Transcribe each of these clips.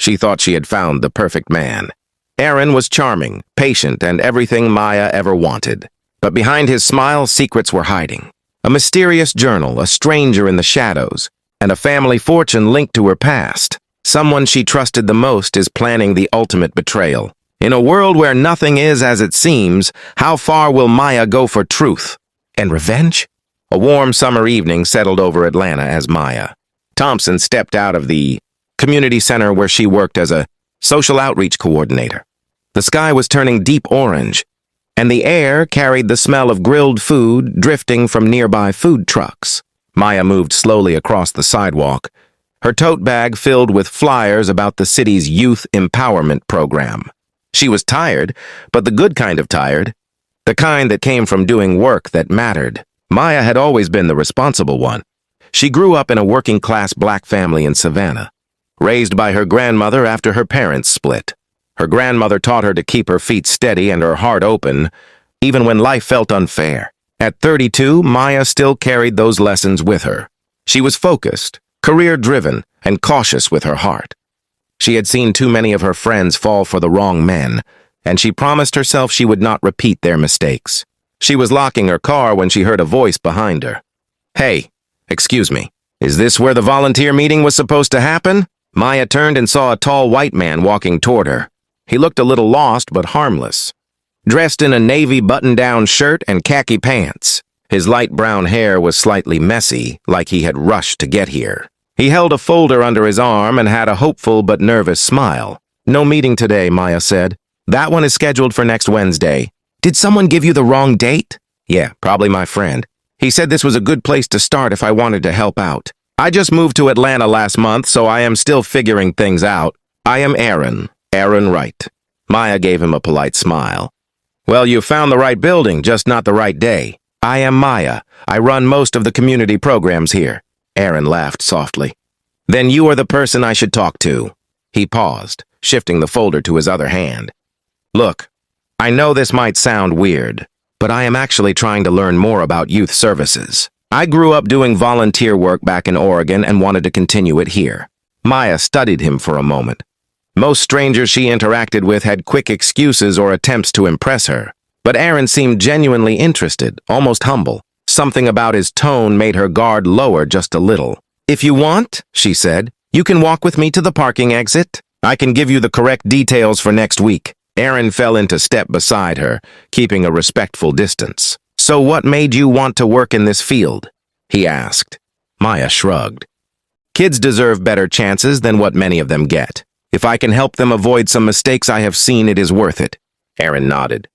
She thought she had found the perfect man. Aaron was charming, patient, and everything Maya ever wanted. But behind his smile, secrets were hiding. A mysterious journal, a stranger in the shadows, and a family fortune linked to her past. Someone she trusted the most is planning the ultimate betrayal. In a world where nothing is as it seems, how far will Maya go for truth? And revenge? A warm summer evening settled over Atlanta as Maya Thompson stepped out of the community center where she worked as a social outreach coordinator. The sky was turning deep orange, and the air carried the smell of grilled food drifting from nearby food trucks. Maya moved slowly across the sidewalk, her tote bag filled with flyers about the city's youth empowerment program. She was tired, but the good kind of tired, the kind that came from doing work that mattered. Maya had always been the responsible one. She grew up in a working-class black family in Savannah, raised by her grandmother after her parents split. Her grandmother taught her to keep her feet steady and her heart open, even when life felt unfair. At 32, Maya still carried those lessons with her. She was focused, career-driven, and cautious with her heart. She had seen too many of her friends fall for the wrong men, and she promised herself she would not repeat their mistakes. She was locking her car when she heard a voice behind her. "Hey, excuse me, is this where the volunteer meeting was supposed to happen?" Maya turned and saw a tall white man walking toward her. He looked a little lost but harmless, dressed in a navy button-down shirt and khaki pants. His light brown hair was slightly messy, like he had rushed to get here. He held a folder under his arm and had a hopeful but nervous smile. "No meeting today," Maya said. "That one is scheduled for next Wednesday." "Did someone give you the wrong date?" "Yeah, probably my friend. He said this was a good place to start if I wanted to help out. I just moved to Atlanta last month, so I am still figuring things out. I am Aaron Wright." Maya gave him a polite smile. "Well, you found the right building, just not the right day. I am Maya. I run most of the community programs here." Aaron laughed softly. "Then you are the person I should talk to." He paused, shifting the folder to his other hand. "Look, I know this might sound weird, but I am actually trying to learn more about youth services. I grew up doing volunteer work back in Oregon and wanted to continue it here." Maya studied him for a moment. Most strangers she interacted with had quick excuses or attempts to impress her, but Aaron seemed genuinely interested, almost humble. Something about his tone made her guard lower just a little. "If you want," she said, "you can walk with me to the parking exit. I can give you the correct details for next week." Aaron fell into step beside her, keeping a respectful distance. "So what made you want to work in this field?" he asked. Maya shrugged. "Kids deserve better chances than what many of them get. If I can help them avoid some mistakes I have seen, it is worth it." Aaron nodded.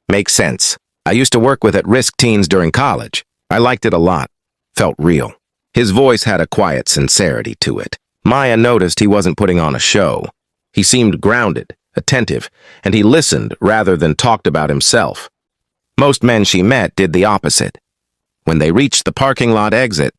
"Makes sense. I used to work with at-risk teens during college. I liked it a lot. Felt real." His voice had a quiet sincerity to it. Maya noticed he wasn't putting on a show. He seemed grounded, attentive, and he listened rather than talked about himself. Most men she met did the opposite. When they reached the parking lot exit,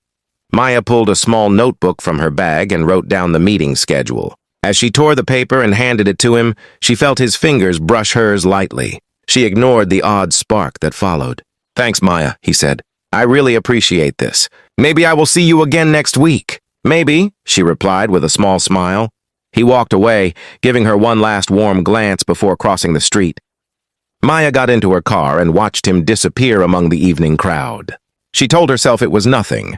Maya pulled a small notebook from her bag and wrote down the meeting schedule. As she tore the paper and handed it to him, she felt his fingers brush hers lightly. She ignored the odd spark that followed. "Thanks, Maya," he said. "I really appreciate this. Maybe I will see you again next week." "Maybe," she replied with a small smile. He walked away, giving her one last warm glance before crossing the street. Maya got into her car and watched him disappear among the evening crowd. She told herself it was nothing,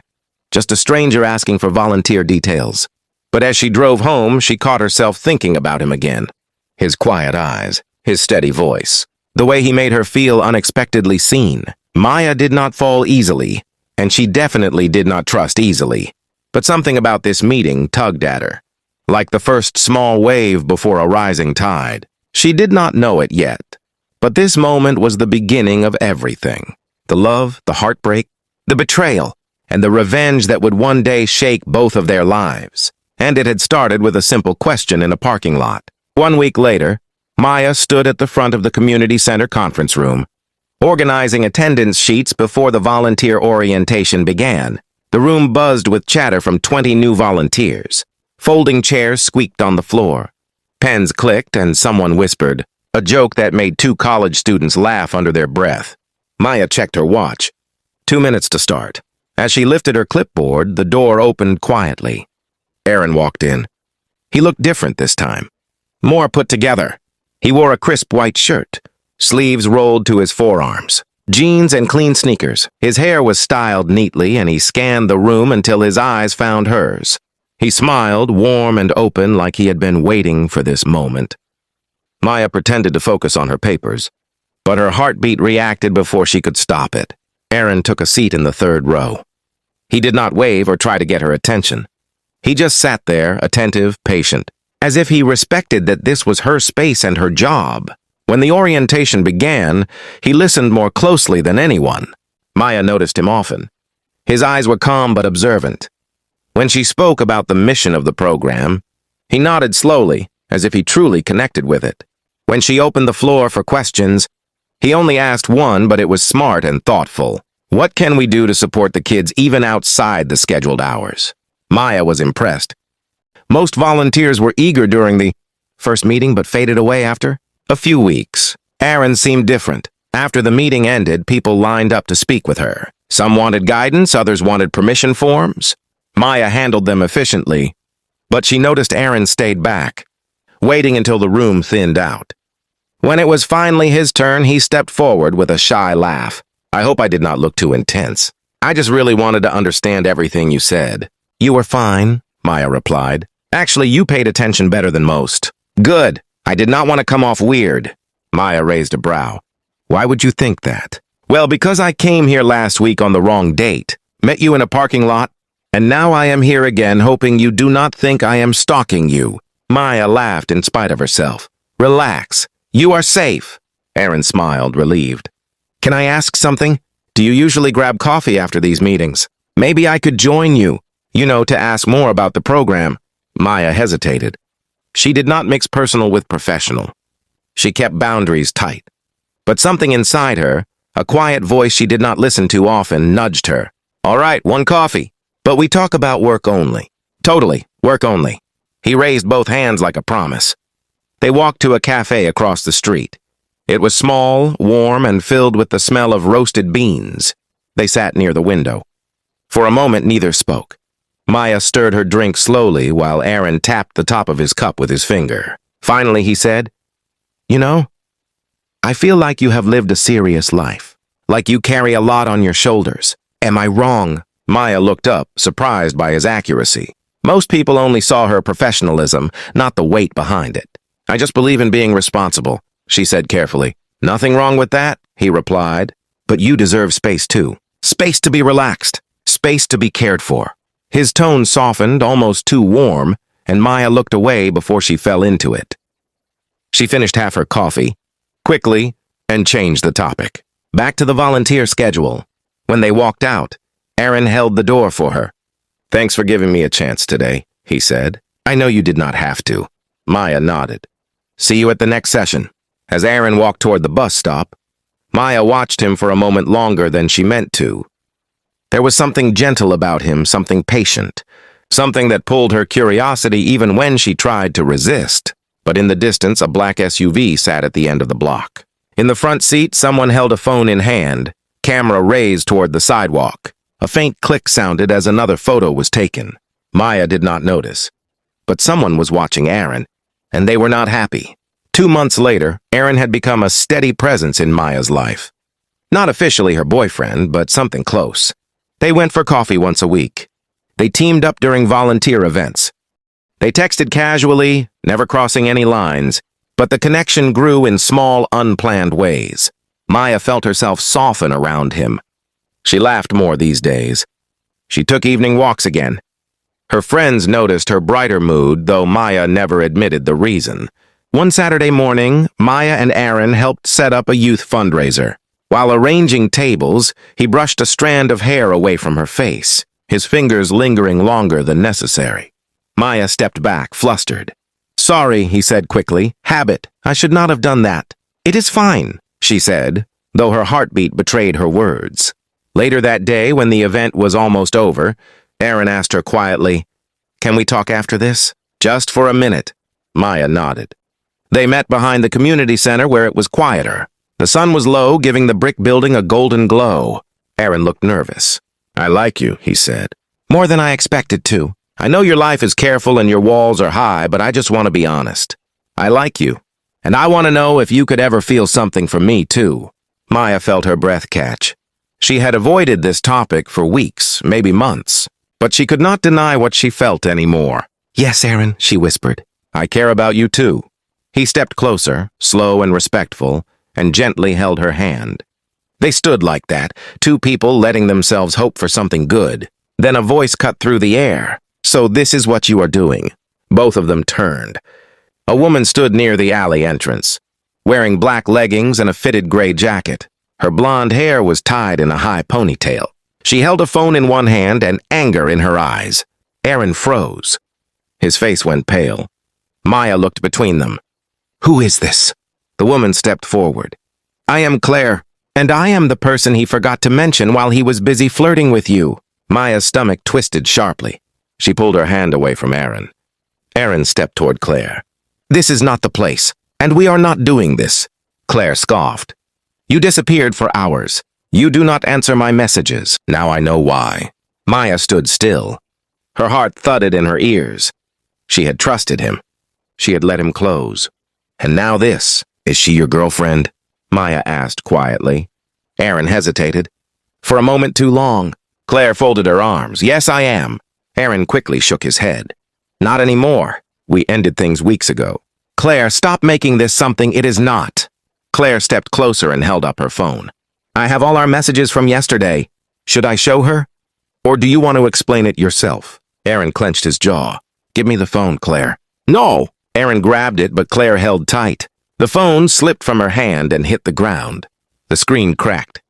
just a stranger asking for volunteer details. But as she drove home, she caught herself thinking about him again. His quiet eyes, his steady voice, the way he made her feel unexpectedly seen. Maya did not fall easily, and she definitely did not trust easily. But something about this meeting tugged at her, like the first small wave before a rising tide. She did not know it yet, but this moment was the beginning of everything. The love, the heartbreak, the betrayal, and the revenge that would one day shake both of their lives. And it had started with a simple question in a parking lot. 1 week later, Maya stood at the front of the community center conference room, organizing attendance sheets before the volunteer orientation began. The room buzzed with chatter from 20 new volunteers. Folding chairs squeaked on the floor. Pens clicked and someone whispered, a joke that made 2 college students laugh under their breath. Maya checked her watch. 2 minutes to start. As she lifted her clipboard, the door opened quietly. Aaron walked in. He looked different this time, more put together. He wore a crisp white shirt, sleeves rolled to his forearms, jeans and clean sneakers. His hair was styled neatly, and he scanned the room until his eyes found hers. He smiled, warm and open, like he had been waiting for this moment. Maya pretended to focus on her papers, but her heartbeat reacted before she could stop it. Aaron took a seat in the third row. He did not wave or try to get her attention. He just sat there, attentive, patient, as if he respected that this was her space and her job. When the orientation began, he listened more closely than anyone. Maya noticed him often. His eyes were calm but observant. When she spoke about the mission of the program, he nodded slowly, as if he truly connected with it. When she opened the floor for questions, he only asked one, but it was smart and thoughtful. What can we do to support the kids even outside the scheduled hours? Maya was impressed. Most volunteers were eager during the first meeting but faded away after a few weeks. Aaron seemed different. After the meeting ended, people lined up to speak with her. Some wanted guidance, others wanted permission forms. Maya handled them efficiently, but she noticed Aaron stayed back, waiting until the room thinned out. When it was finally his turn, he stepped forward with a shy laugh. I hope I did not look too intense. I just really wanted to understand everything you said. You were fine, Maya replied. Actually, you paid attention better than most. Good. I did not want to come off weird. Maya raised a brow. Why would you think that? Well, because I came here last week on the wrong date, met you in a parking lot, and now I am here again hoping you do not think I am stalking you. Maya laughed in spite of herself. Relax. You are safe. Aaron smiled, relieved. Can I ask something? Do you usually grab coffee after these meetings? Maybe I could join you, to ask more about the program. Maya hesitated. She did not mix personal with professional. She kept boundaries tight. But something inside her, a quiet voice she did not listen to often, nudged her. All right, one coffee. But we talk about work only. Totally, work only. He raised both hands like a promise. They walked to a cafe across the street. It was small, warm, and filled with the smell of roasted beans. They sat near the window. For a moment, neither spoke. Maya stirred her drink slowly while Aaron tapped the top of his cup with his finger. Finally, he said, I feel like you have lived a serious life. Like you carry a lot on your shoulders. Am I wrong? Maya looked up, surprised by his accuracy. Most people only saw her professionalism, not the weight behind it. I just believe in being responsible, she said carefully. Nothing wrong with that, he replied. But you deserve space too. Space to be relaxed. Space to be cared for. His tone softened, almost too warm, and Maya looked away before she fell into it. She finished half her coffee, quickly, and changed the topic. Back to the volunteer schedule. When they walked out, Aaron held the door for her. Thanks for giving me a chance today, he said. I know you did not have to. Maya nodded. See you at the next session. As Aaron walked toward the bus stop, Maya watched him for a moment longer than she meant to. There was something gentle about him, something patient, something that pulled her curiosity even when she tried to resist. But in the distance, a black SUV sat at the end of the block. In the front seat, someone held a phone in hand, camera raised toward the sidewalk. A faint click sounded as another photo was taken. Maya did not notice. But someone was watching Aaron, and they were not happy. 2 months later, Aaron had become a steady presence in Maya's life. Not officially her boyfriend, but something close. They went for coffee once a week. They teamed up during volunteer events. They texted casually, never crossing any lines, but the connection grew in small, unplanned ways. Maya felt herself soften around him. She laughed more these days. She took evening walks again. Her friends noticed her brighter mood, though Maya never admitted the reason. One Saturday morning, Maya and Aaron helped set up a youth fundraiser. While arranging tables, he brushed a strand of hair away from her face, his fingers lingering longer than necessary. Maya stepped back, flustered. Sorry, he said quickly. Habit. I should not have done that. It is fine, she said, though her heartbeat betrayed her words. Later that day, when the event was almost over, Aaron asked her quietly, Can we talk after this? Just for a minute. Maya nodded. They met behind the community center where it was quieter. The sun was low, giving the brick building a golden glow. Aaron looked nervous. I like you, he said. More than I expected to. I know your life is careful and your walls are high, but I just want to be honest. I like you, and I want to know if you could ever feel something for me, too." Maya felt her breath catch. She had avoided this topic for weeks, maybe months, but she could not deny what she felt anymore. "Yes, Aaron," she whispered. "I care about you, too." He stepped closer, slow and respectful, and gently held her hand. They stood like that, two people letting themselves hope for something good. Then a voice cut through the air. "So this is what you are doing." Both of them turned. A woman stood near the alley entrance, wearing black leggings and a fitted gray jacket. Her blonde hair was tied in a high ponytail. She held a phone in one hand and anger in her eyes. Aaron froze. His face went pale. Maya looked between them. "Who is this?" The woman stepped forward. "I am Claire, and I am the person he forgot to mention while he was busy flirting with you." Maya's stomach twisted sharply. She pulled her hand away from Aaron. Aaron stepped toward Claire. "This is not the place, and we are not doing this." Claire scoffed. "You disappeared for hours. You do not answer my messages. Now I know why." Maya stood still. Her heart thudded in her ears. She had trusted him. She had let him close. And now this. "Is she your girlfriend?" Maya asked quietly. Aaron hesitated. For a moment too long. Claire folded her arms. "Yes, I am." Aaron quickly shook his head. "Not anymore. We ended things weeks ago." "Claire, stop making this something it is not." Claire stepped closer and held up her phone. "I have all our messages from yesterday. Should I show her? Or do you want to explain it yourself?" Aaron clenched his jaw. "Give me the phone, Claire." "No!" Aaron grabbed it, but Claire held tight. The phone slipped from her hand and hit the ground. The screen cracked.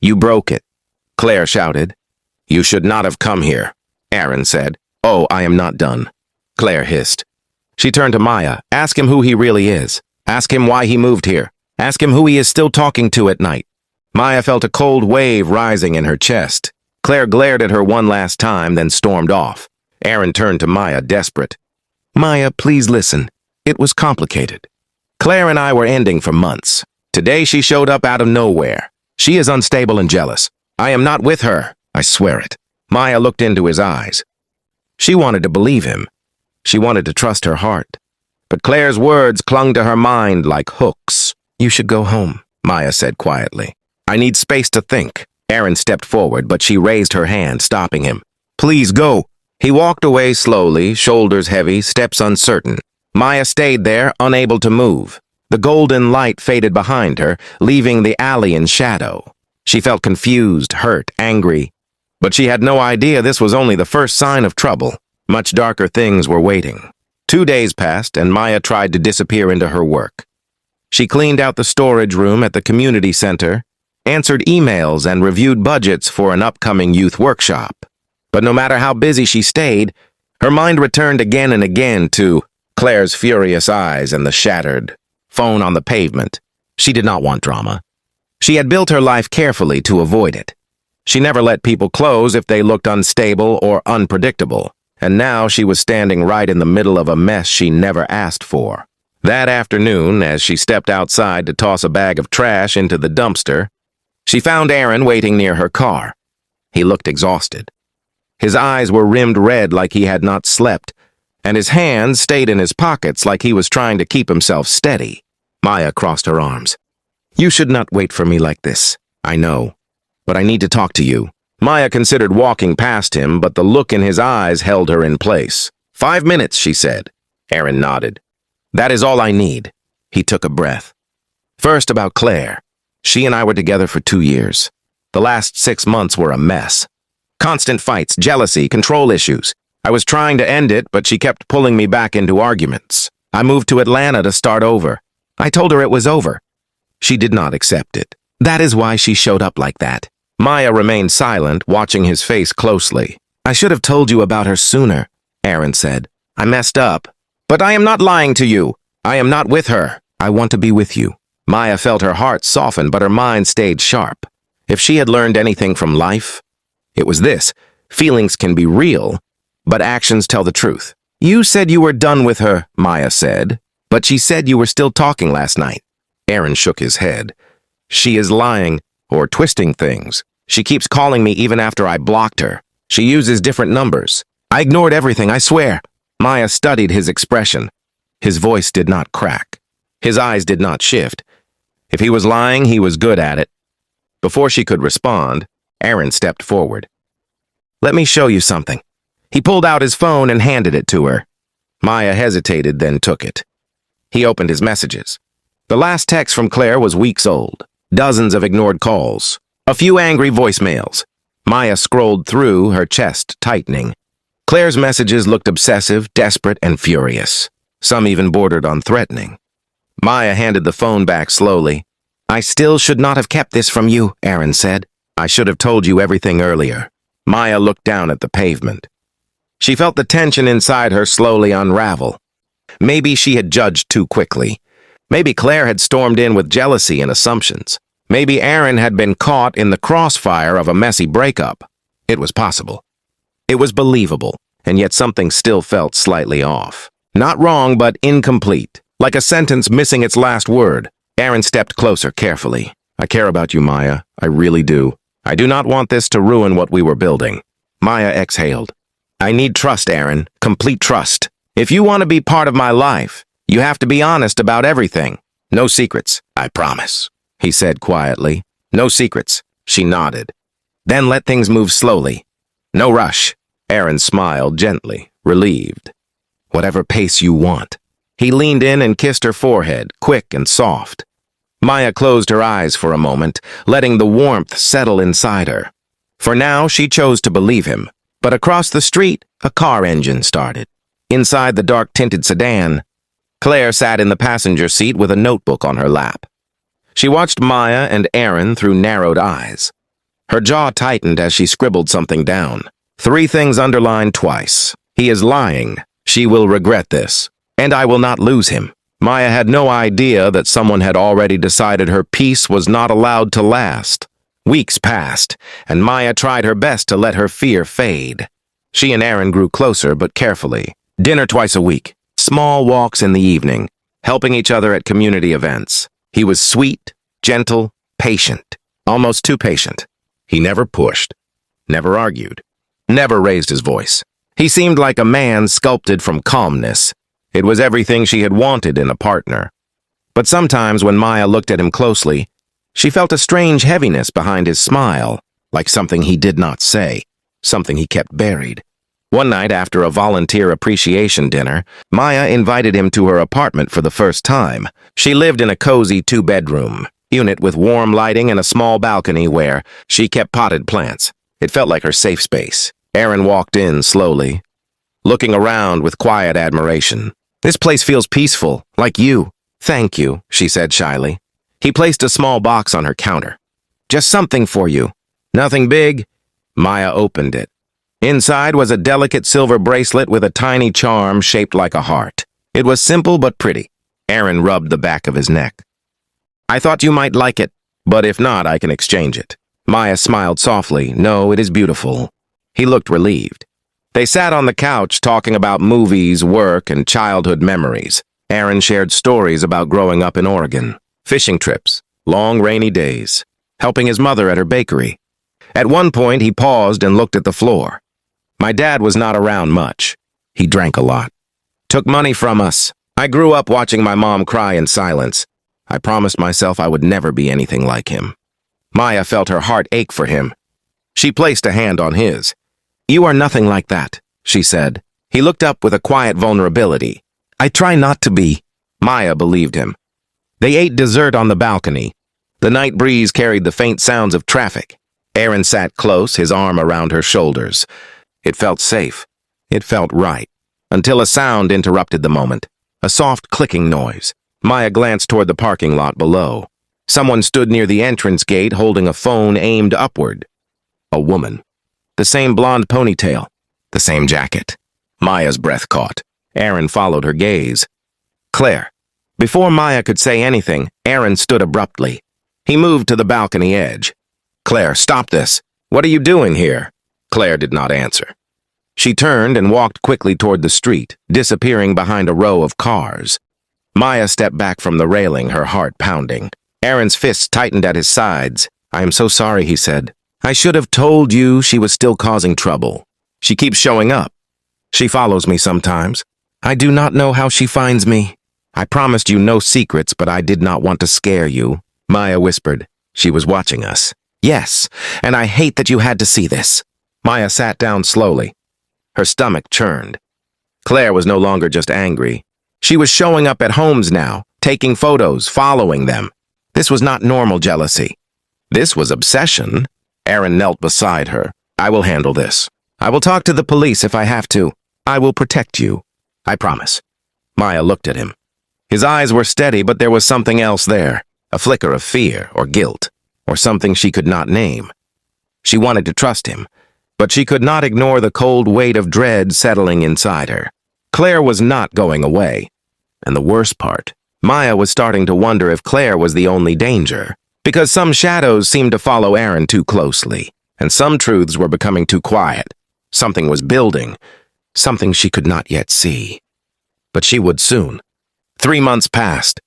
"You broke it," Claire shouted. "You should not have come here," Aaron said. "Oh, I am not done," Claire hissed. She turned to Maya. "Ask him who he really is. Ask him why he moved here. Ask him who he is still talking to at night." Maya felt a cold wave rising in her chest. Claire glared at her one last time, then stormed off. Aaron turned to Maya, desperate. "Maya, please listen. It was complicated. Claire and I were ending for months. Today she showed up out of nowhere. She is unstable and jealous. I am not with her. I swear it." Maya looked into his eyes. She wanted to believe him. She wanted to trust her heart. But Claire's words clung to her mind like hooks. "You should go home," Maya said quietly. "I need space to think." Aaron stepped forward, but she raised her hand, stopping him. "Please go." He walked away slowly, shoulders heavy, steps uncertain. Maya stayed there, unable to move. The golden light faded behind her, leaving the alley in shadow. She felt confused, hurt, angry. But she had no idea this was only the first sign of trouble. Much darker things were waiting. 2 days passed, and Maya tried to disappear into her work. She cleaned out the storage room at the community center, answered emails, and reviewed budgets for an upcoming youth workshop. But no matter how busy she stayed, her mind returned again and again to Claire's furious eyes and the shattered phone on the pavement. She did not want drama. She had built her life carefully to avoid it. She never let people close if they looked unstable or unpredictable, and now she was standing right in the middle of a mess she never asked for. That afternoon, as she stepped outside to toss a bag of trash into the dumpster, she found Aaron waiting near her car. He looked exhausted. His eyes were rimmed red like he had not slept, and his hands stayed in his pockets like he was trying to keep himself steady. Maya crossed her arms. "You should not wait for me like this. I know. But I need to talk to you." Maya considered walking past him, but the look in his eyes held her in place. 5 minutes, she said. Aaron nodded. "That is all I need." He took a breath. "First about Claire. She and I were together for 2 years. The last 6 months were a mess. Constant fights, jealousy, control issues. I was trying to end it, but she kept pulling me back into arguments. I moved to Atlanta to start over. I told her it was over. She did not accept it. That is why she showed up like that." Maya remained silent, watching his face closely. "I should have told you about her sooner," Aaron said. "I messed up. But I am not lying to you. I am not with her. I want to be with you." Maya felt her heart soften, but her mind stayed sharp. If she had learned anything from life, it was this. Feelings can be real, but actions tell the truth. "You said you were done with her," Maya said, "but she said you were still talking last night." Aaron shook his head. "She is lying, or twisting things. She keeps calling me even after I blocked her. She uses different numbers. I ignored everything, I swear. Maya studied his expression. His voice did not crack. His eyes did not shift. If he was lying, he was good at it. Before she could respond, Aaron stepped forward. Let me show you something. He pulled out his phone and handed it to her. Maya hesitated, then took it. He opened his messages. The last text from Claire was weeks old. Dozens of ignored calls. A few angry voicemails. Maya scrolled through, her chest tightening. Claire's messages looked obsessive, desperate, and furious. Some even bordered on threatening. Maya handed the phone back slowly. I still should not have kept this from you, Aaron said. I should have told you everything earlier. Maya looked down at the pavement. She felt the tension inside her slowly unravel. Maybe she had judged too quickly. Maybe Claire had stormed in with jealousy and assumptions. Maybe Aaron had been caught in the crossfire of a messy breakup. It was possible. It was believable, and yet something still felt slightly off. Not wrong, but incomplete. Like a sentence missing its last word. Aaron stepped closer carefully. I care about you, Maya. I really do. I do not want this to ruin what we were building. Maya exhaled. I need trust, Aaron. Complete trust. If you want to be part of my life, you have to be honest about everything. No secrets, I promise, he said quietly. No secrets, she nodded. Then let things move slowly. No rush. Aaron smiled gently, relieved. Whatever pace you want. He leaned in and kissed her forehead, quick and soft. Maya closed her eyes for a moment, letting the warmth settle inside her. For now, she chose to believe him. But across the street, a car engine started. Inside the dark-tinted sedan, Claire sat in the passenger seat with a notebook on her lap. She watched Maya and Aaron through narrowed eyes. Her jaw tightened as she scribbled something down. 3 things underlined twice. He is lying. She will regret this. And I will not lose him. Maya had no idea that someone had already decided her peace was not allowed to last. Weeks passed, and Maya tried her best to let her fear fade. She and Aaron grew closer, but carefully. Dinner twice a week, small walks in the evening, helping each other at community events. He was sweet, gentle, patient, almost too patient. He never pushed, never argued, never raised his voice. He seemed like a man sculpted from calmness. It was everything she had wanted in a partner. But sometimes when Maya looked at him closely, she felt a strange heaviness behind his smile, like something he did not say, something he kept buried. One night after a volunteer appreciation dinner, Maya invited him to her apartment for the first time. She lived in a cozy 2-bedroom unit with warm lighting and a small balcony where she kept potted plants. It felt like her safe space. Aaron walked in slowly, looking around with quiet admiration. This place feels peaceful, like you. Thank you, she said shyly. He placed a small box on her counter. Just something for you. Nothing big. Maya opened it. Inside was a delicate silver bracelet with a tiny charm shaped like a heart. It was simple but pretty. Aaron rubbed the back of his neck. I thought you might like it, but if not, I can exchange it. Maya smiled softly. No, it is beautiful. He looked relieved. They sat on the couch talking about movies, work, and childhood memories. Aaron shared stories about growing up in Oregon. Fishing trips, long rainy days, helping his mother at her bakery. At one point, he paused and looked at the floor. My dad was not around much. He drank a lot. Took money from us. I grew up watching my mom cry in silence. I promised myself I would never be anything like him. Maya felt her heart ache for him. She placed a hand on his. You are nothing like that, she said. He looked up with a quiet vulnerability. I try not to be. Maya believed him. They ate dessert on the balcony. The night breeze carried the faint sounds of traffic. Aaron sat close, his arm around her shoulders. It felt safe. It felt right. Until a sound interrupted the moment. A soft clicking noise. Maya glanced toward the parking lot below. Someone stood near the entrance gate holding a phone aimed upward. A woman. The same blonde ponytail. The same jacket. Maya's breath caught. Aaron followed her gaze. Claire. Before Maya could say anything, Aaron stood abruptly. He moved to the balcony edge. Claire, stop this. What are you doing here? Claire did not answer. She turned and walked quickly toward the street, disappearing behind a row of cars. Maya stepped back from the railing, her heart pounding. Aaron's fists tightened at his sides. I am so sorry, he said. I should have told you she was still causing trouble. She keeps showing up. She follows me sometimes. I do not know how she finds me. I promised you no secrets, but I did not want to scare you, Maya whispered. She was watching us. Yes, and I hate that you had to see this. Maya sat down slowly. Her stomach churned. Claire was no longer just angry. She was showing up at homes now, taking photos, following them. This was not normal jealousy. This was obsession. Aaron knelt beside her. I will handle this. I will talk to the police if I have to. I will protect you. I promise. Maya looked at him. His eyes were steady, but there was something else there. A flicker of fear or guilt, or something she could not name. She wanted to trust him, but she could not ignore the cold weight of dread settling inside her. Claire was not going away. And the worst part, Maya was starting to wonder if Claire was the only danger, because some shadows seemed to follow Aaron too closely, and some truths were becoming too quiet. Something was building, something she could not yet see. But she would soon. 3 months passed,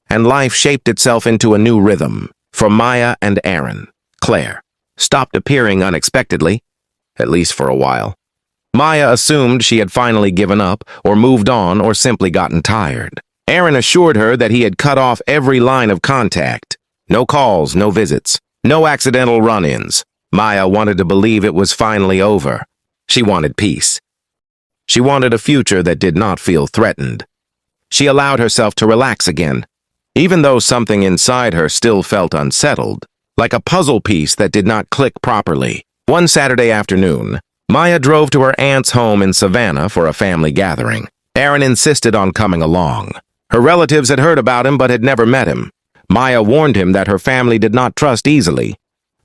and life shaped itself into a new rhythm for Maya and Aaron. Claire stopped appearing unexpectedly, at least for a while. Maya assumed she had finally given up, or moved on, or simply gotten tired. Aaron assured her that he had cut off every line of contact. No calls, no visits, no accidental run-ins. Maya wanted to believe it was finally over. She wanted peace. She wanted a future that did not feel threatened. She allowed herself to relax again, even though something inside her still felt unsettled, like a puzzle piece that did not click properly. One Saturday afternoon, Maya drove to her aunt's home in Savannah for a family gathering. Aaron insisted on coming along. Her relatives had heard about him but had never met him. Maya warned him that her family did not trust easily.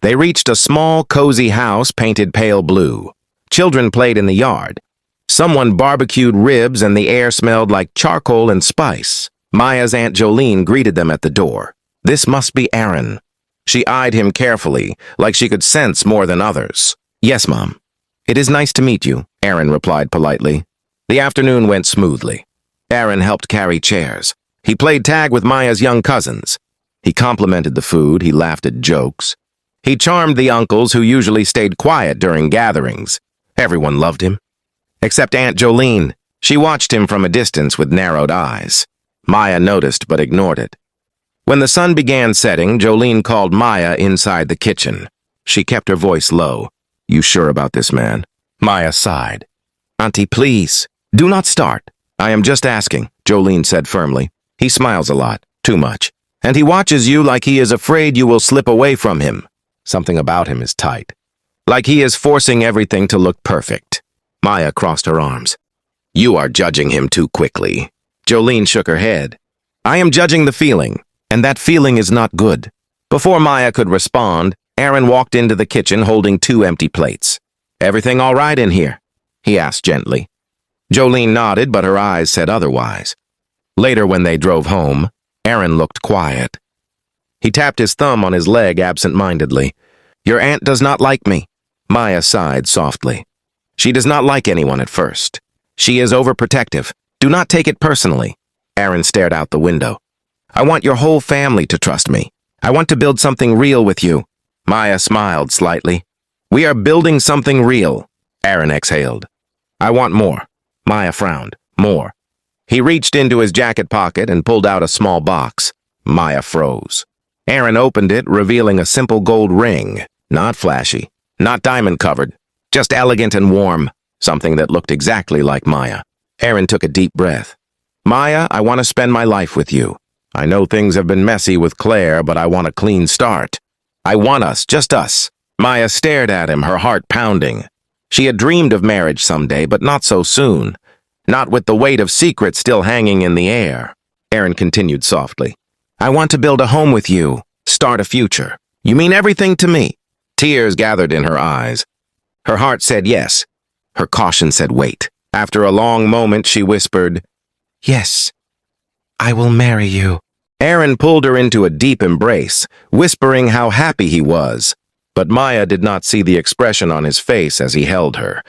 They reached a small, cozy house painted pale blue. Children played in the yard. Someone barbecued ribs and the air smelled like charcoal and spice. Maya's Aunt Jolene greeted them at the door. This must be Aaron. She eyed him carefully, like she could sense more than others. Yes, Mom. It is nice to meet you, Aaron replied politely. The afternoon went smoothly. Aaron helped carry chairs. He played tag with Maya's young cousins. He complimented the food, he laughed at jokes. He charmed the uncles who usually stayed quiet during gatherings. Everyone loved him. Except Aunt Jolene. She watched him from a distance with narrowed eyes. Maya noticed but ignored it. When the sun began setting, Jolene called Maya inside the kitchen. She kept her voice low. You sure about this man? Maya sighed. Auntie, please, do not start. I am just asking, Jolene said firmly. He smiles a lot, too much. And he watches you like he is afraid you will slip away from him. Something about him is tight. Like he is forcing everything to look perfect. Maya crossed her arms. You are judging him too quickly. Jolene shook her head. I am judging the feeling, and that feeling is not good. Before Maya could respond, Aaron walked into the kitchen holding 2 empty plates. Everything all right in here? He asked gently. Jolene nodded, but her eyes said otherwise. Later, when they drove home, Aaron looked quiet. He tapped his thumb on his leg absent-mindedly. Your aunt does not like me. Maya sighed softly. She does not like anyone at first. She is overprotective. Do not take it personally. Aaron stared out the window. I want your whole family to trust me. I want to build something real with you. Maya smiled slightly. We are building something real. Aaron exhaled. I want more. Maya frowned. More. He reached into his jacket pocket and pulled out a small box. Maya froze. Aaron opened it, revealing a simple gold ring. Not flashy, not diamond-covered, just elegant and warm, something that looked exactly like Maya. Aaron took a deep breath. Maya, I want to spend my life with you. I know things have been messy with Claire, but I want a clean start. I want us, just us. Maya stared at him, her heart pounding. She had dreamed of marriage someday, but not so soon. Not with the weight of secrets still hanging in the air. Aaron continued softly. I want to build a home with you, start a future. You mean everything to me. Tears gathered in her eyes. Her heart said yes. Her caution said wait. After a long moment, she whispered, Yes, I will marry you. Aaron pulled her into a deep embrace, whispering how happy he was. But Maya did not see the expression on his face as he held her.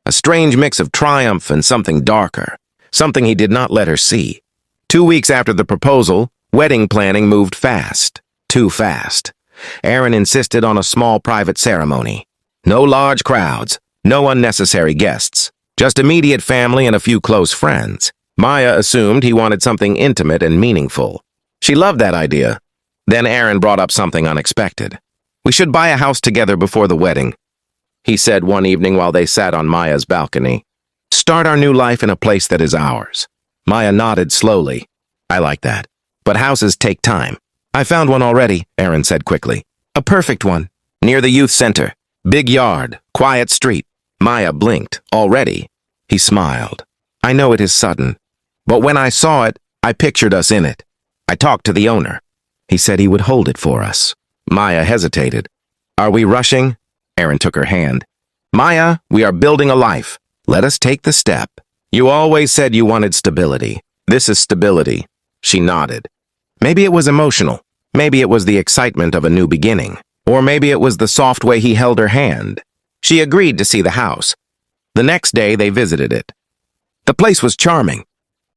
A strange mix of triumph and something darker, something he did not let her see. 2 weeks after the proposal, wedding planning moved fast. Too fast. Aaron insisted on a small private ceremony. No large crowds, no unnecessary guests. Just immediate family and a few close friends. Maya assumed he wanted something intimate and meaningful. She loved that idea. Then Aaron brought up something unexpected. "We should buy a house together before the wedding," he said one evening while they sat on Maya's balcony. "Start our new life in a place that is ours." Maya nodded slowly. "I like that. But houses take time." "I found one already," Aaron said quickly. "A perfect one. Near the youth center. Big yard, quiet street." Maya blinked. "Already?" He smiled. "I know it is sudden. But when I saw it, I pictured us in it. I talked to the owner. He said he would hold it for us." Maya hesitated. "Are we rushing?" Aaron took her hand. "Maya, we are building a life. Let us take the step. You always said you wanted stability. This is stability." She nodded. Maybe it was emotional. Maybe it was the excitement of a new beginning. Or maybe it was the soft way he held her hand. She agreed to see the house. The next day, they visited it. The place was charming.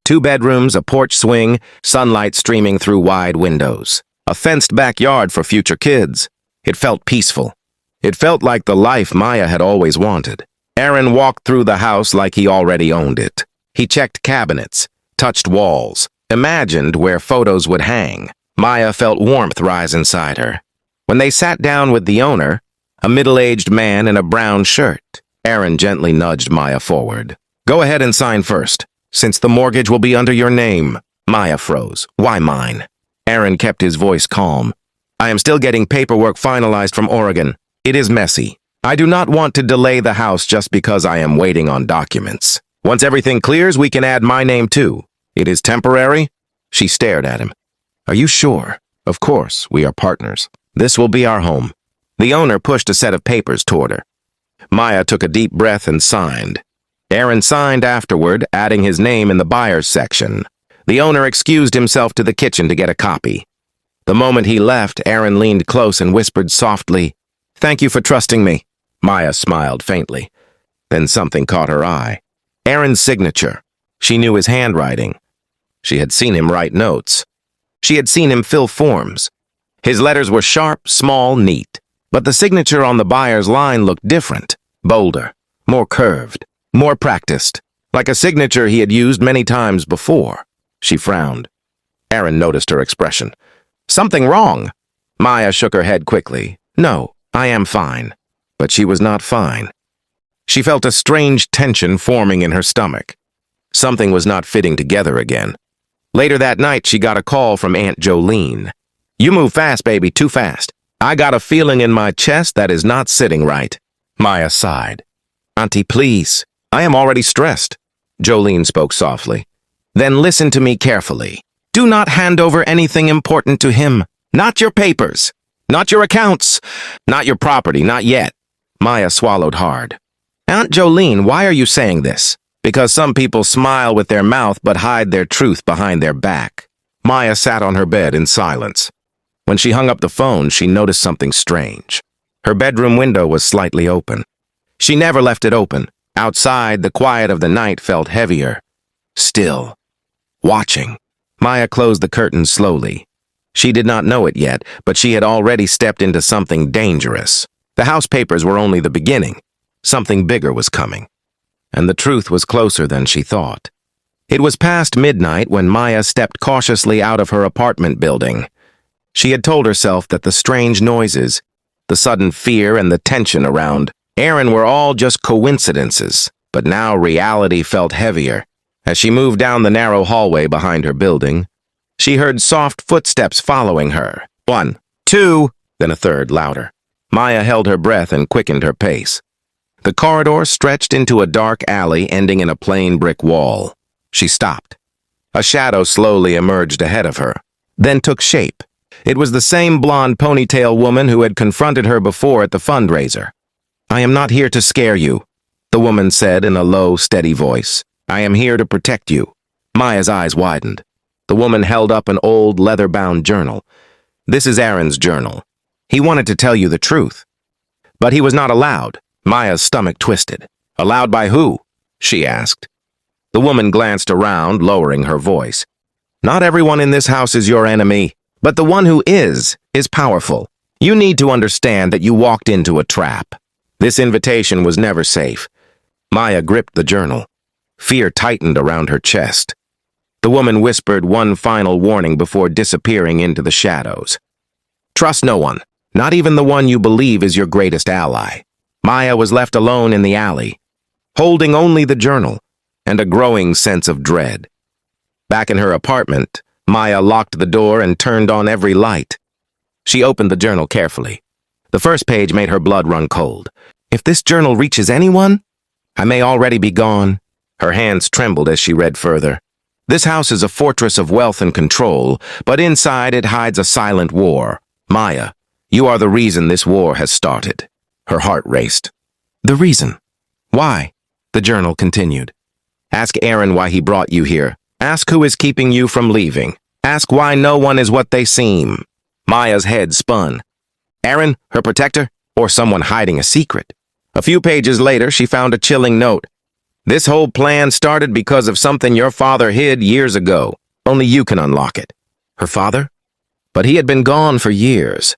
2 bedrooms, a porch swing, sunlight streaming through wide windows. A fenced backyard for future kids. It felt peaceful. It felt like the life Maya had always wanted. Aaron walked through the house like he already owned it. He checked cabinets, touched walls, imagined where photos would hang. Maya felt warmth rise inside her. When they sat down with the owner, a middle-aged man in a brown shirt, Aaron gently nudged Maya forward. "Go ahead and sign first, since the mortgage will be under your name." Maya froze. "Why mine?" Aaron kept his voice calm. "I am still getting paperwork finalized from Oregon. It is messy. I do not want to delay the house just because I am waiting on documents. Once everything clears, we can add my name too. It is temporary?" She stared at him. "Are you sure?" "Of course, we are partners. This will be our home." The owner pushed a set of papers toward her. Maya took a deep breath and signed. Aaron signed afterward, adding his name in the buyer's section. The owner excused himself to the kitchen to get a copy. The moment he left, Aaron leaned close and whispered softly, "Thank you for trusting me." Maya smiled faintly. Then something caught her eye. Aaron's signature. She knew his handwriting. She had seen him write notes. She had seen him fill forms. His letters were sharp, small, neat. But the signature on the buyer's line looked different, bolder, more curved, more practiced, like a signature he had used many times before. She frowned. Aaron noticed her expression. "Something wrong?" Maya shook her head quickly. "No, I am fine." But she was not fine. She felt a strange tension forming in her stomach. Something was not fitting together again. Later that night, she got a call from Aunt Jolene. "You move fast, baby, too fast. I got a feeling in my chest that is not sitting right." Maya sighed. "Auntie, please. I am already stressed." Jolene spoke softly. "Then listen to me carefully. Do not hand over anything important to him. Not your papers. Not your accounts. Not your property, not yet." Maya swallowed hard. "Aunt Jolene, why are you saying this?" "Because some people smile with their mouth but hide their truth behind their back." Maya sat on her bed in silence. When she hung up the phone, she noticed something strange. Her bedroom window was slightly open. She never left it open. Outside, the quiet of the night felt heavier. Still. Watching. Maya closed the curtains slowly. She did not know it yet, but she had already stepped into something dangerous. The house papers were only the beginning. Something bigger was coming. And the truth was closer than she thought. It was past midnight when Maya stepped cautiously out of her apartment building. She had told herself that the strange noises, the sudden fear and the tension around Aaron were all just coincidences, but now reality felt heavier. As she moved down the narrow hallway behind her building, she heard soft footsteps following her. 1, 2, then a third, louder. Maya held her breath and quickened her pace. The corridor stretched into a dark alley ending in a plain brick wall. She stopped. A shadow slowly emerged ahead of her, then took shape. It was the same blonde ponytail woman who had confronted her before at the fundraiser. "I am not here to scare you," the woman said in a low, steady voice. "I am here to protect you." Maya's eyes widened. The woman held up an old, leather-bound journal. "This is Aaron's journal. He wanted to tell you the truth. But he was not allowed." Maya's stomach twisted. "Allowed by who?" she asked. The woman glanced around, lowering her voice. "Not everyone in this house is your enemy, but the one who is powerful. You need to understand that you walked into a trap. This invitation was never safe. Maya gripped the journal. Fear tightened around her chest. The woman whispered one final warning before disappearing into the shadows. Trust no one, not even the one you believe is your greatest ally. Maya was left alone in the alley, holding only the journal and a growing sense of dread. Back in her apartment, Maya locked the door and turned on every light. She opened the journal carefully. The first page made her blood run cold. If this journal reaches anyone, I may already be gone. Her hands trembled as she read further. This house is a fortress of wealth and control, but inside it hides a silent war. Maya, you are the reason this war has started. Her heart raced. The reason? Why? The journal continued. Ask Aaron why he brought you here. Ask who is keeping you from leaving. Ask why no one is what they seem. Maya's head spun. Aaron, her protector, or someone hiding a secret? A few pages later, she found a chilling note. This whole plan started because of something your father hid years ago. Only you can unlock it. Her father? But he had been gone for years.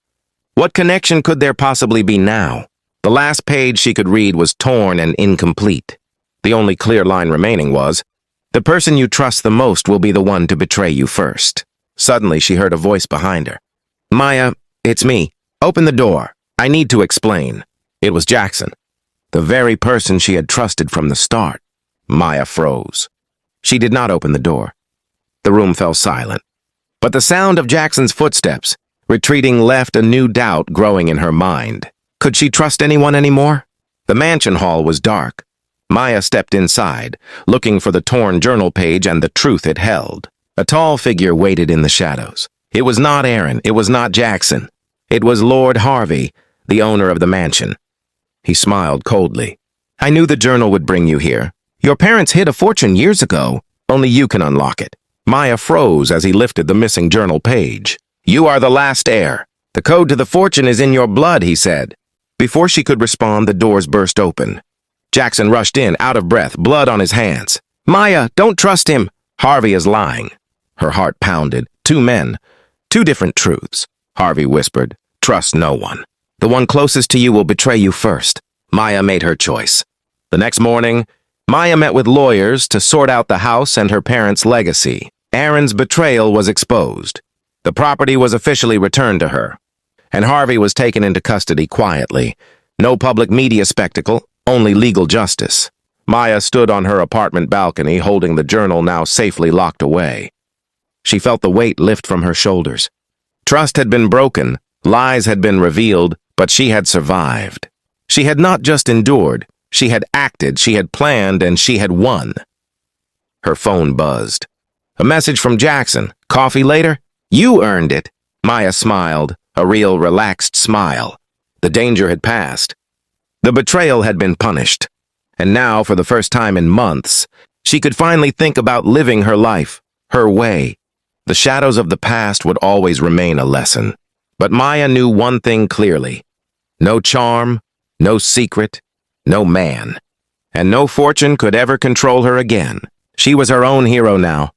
What connection could there possibly be now? The last page she could read was torn and incomplete. The only clear line remaining was, the person you trust the most will be the one to betray you first. Suddenly, she heard a voice behind her. Maya, it's me. Open the door. I need to explain. It was Jackson, the very person she had trusted from the start. Maya froze. She did not open the door. The room fell silent. But the sound of Jackson's footsteps, retreating, left a new doubt growing in her mind. Could she trust anyone anymore? The mansion hall was dark. Maya stepped inside, looking for the torn journal page and the truth it held. A tall figure waited in the shadows. It was not Aaron. It was not Jackson. It was Lord Harvey, the owner of the mansion. He smiled coldly. I knew the journal would bring you here. Your parents hid a fortune years ago. Only you can unlock it. Maya froze as he lifted the missing journal page. You are the last heir. The code to the fortune is in your blood, he said. Before she could respond, the doors burst open. Jackson rushed in, out of breath, blood on his hands. Maya, don't trust him. Harvey is lying. Her heart pounded. Two men. Two different truths. Harvey whispered, trust no one. The one closest to you will betray you first. Maya made her choice. The next morning, Maya met with lawyers to sort out the house and her parents' legacy. Aaron's betrayal was exposed. The property was officially returned to her, and Harvey was taken into custody quietly. No public media spectacle, only legal justice. Maya stood on her apartment balcony, holding the journal now safely locked away. She felt the weight lift from her shoulders. Trust had been broken, lies had been revealed, but she had survived. She had not just endured, she had acted, she had planned, and she had won. Her phone buzzed. A message from Jackson. Coffee later? You earned it. Maya smiled, a real relaxed smile. The danger had passed. The betrayal had been punished. And now, for the first time in months, she could finally think about living her life, her way. The shadows of the past would always remain a lesson. But Maya knew one thing clearly. No charm, no secret, no man. And no fortune could ever control her again. She was her own hero now,